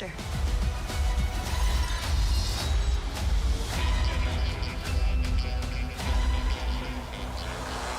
faster.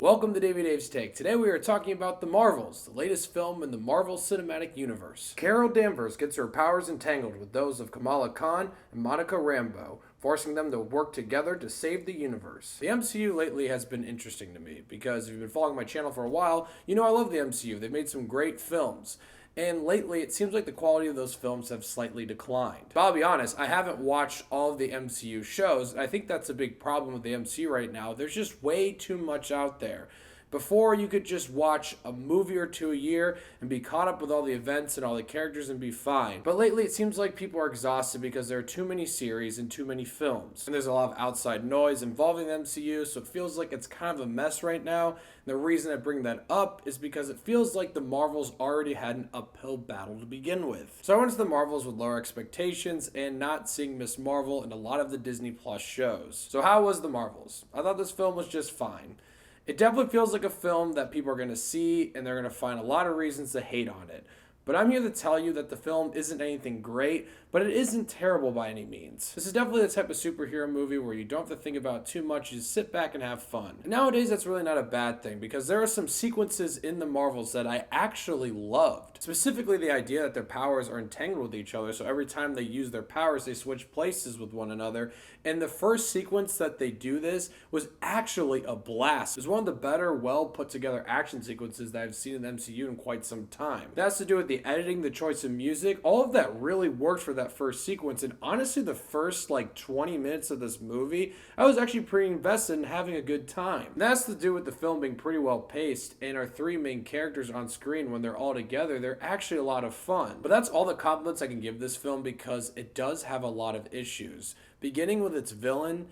Welcome to Dave's Take. Today we are talking about The Marvels, the latest film in the Marvel Cinematic Universe. Carol Danvers gets her powers entangled with those of Kamala Khan and Monica Rambeau, forcing them to work together to save the universe. The MCU lately has been interesting to me, because if you've been following my channel for a while, you know I love the MCU. They've made some great films. And lately, it seems like the quality of those films have slightly declined. But I'll be honest, I haven't watched all of the MCU shows, and I think that's a big problem with the MCU right now. There's just way too much out there. Before, you could just watch a movie or two a year and be caught up with all the events and all the characters and be fine. But lately, it seems like people are exhausted because there are too many series and too many films. And there's a lot of outside noise involving the MCU, so it feels like it's kind of a mess right now. And the reason I bring that up is because it feels like the Marvels already had an uphill battle to begin with. So I went to the Marvels with lower expectations and not seeing Miss Marvel in a lot of the Disney Plus shows. So how was the Marvels? I thought this film was just fine. It definitely feels like a film that people are going to see, and they're going to find a lot of reasons to hate on it. But I'm here to tell you that the film isn't anything great, but it isn't terrible by any means. This is definitely the type of superhero movie where you don't have to think about it too much, you just sit back and have fun. And nowadays, that's really not a bad thing, because there are some sequences in the Marvels that I actually loved. Specifically, the idea that their powers are entangled with each other, so every time they use their powers, they switch places with one another. And the first sequence that they do this was actually a blast. It was one of the better, well put together action sequences that I've seen in the MCU in quite some time. That has to do with the editing, the choice of music, all of that really worked for that first sequence. And honestly, the first 20 minutes of this movie, I was actually pretty invested in having a good time. And that has to do with the film being pretty well paced, and our three main characters on screen, when they're all together, they're actually a lot of fun. But that's all the compliments I can give this film, because it does have a lot of issues. Beginning with its villain,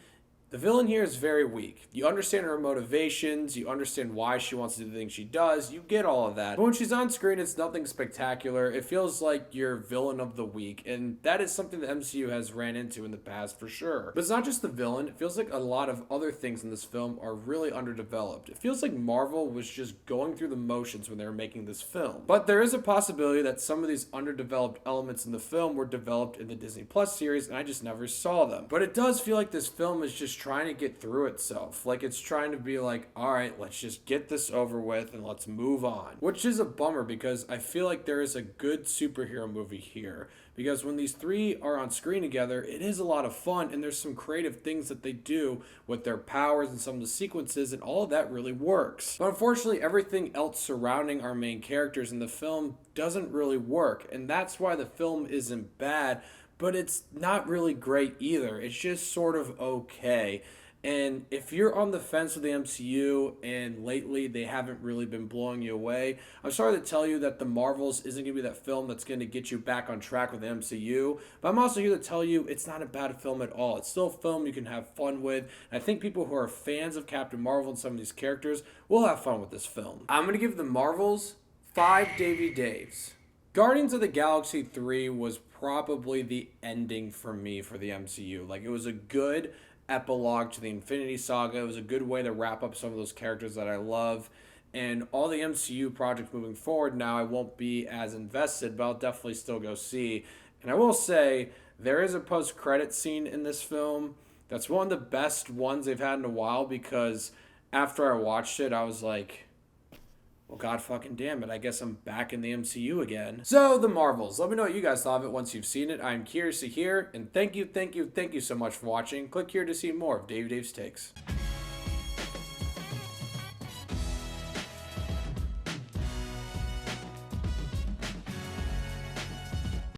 the villain here is very weak. You understand her motivations, you understand why she wants to do the things she does, you get all of that. But when she's on screen, it's nothing spectacular. It feels like your villain of the week, and that is something the MCU has ran into in the past for sure. But it's not just the villain, it feels like a lot of other things in this film are really underdeveloped. It feels like Marvel was just going through the motions when they were making this film. But there is a possibility that some of these underdeveloped elements in the film were developed in the Disney Plus series, and I just never saw them. But it does feel like this film is just trying to get through itself. Like, it's trying to be like, all right, let's just get this over with and let's move on. Which is a bummer, because I feel like there is a good superhero movie here. Because when these three are on screen together, it is a lot of fun, and there's some creative things that they do with their powers and some of the sequences, and all of that really works. But unfortunately, everything else surrounding our main characters in the film doesn't really work, and that's why the film isn't bad, but it's not really great either. It's just sort of okay. And if you're on the fence with the MCU and lately they haven't really been blowing you away, I'm sorry to tell you that The Marvels isn't going to be that film that's going to get you back on track with the MCU. But I'm also here to tell you it's not a bad film at all. It's still a film you can have fun with. And I think people who are fans of Captain Marvel and some of these characters will have fun with this film. I'm going to give The Marvels 5 Davey Daves. Guardians of the Galaxy 3 was probably the ending for me for the MCU. Like, it was a good epilogue to the Infinity Saga. It was a good way to wrap up some of those characters that I love. And all the MCU projects moving forward now, I won't be as invested, but I'll definitely still go see. And I will say, there is a post-credit scene in this film that's one of the best ones they've had in a while, because after I watched it, I was like, well, god fucking damn it, I guess I'm back in the MCU again. So, The Marvels. Let me know what you guys thought of it once you've seen it. I'm curious to hear, and thank you so much for watching. Click here to see more of Dave's Takes.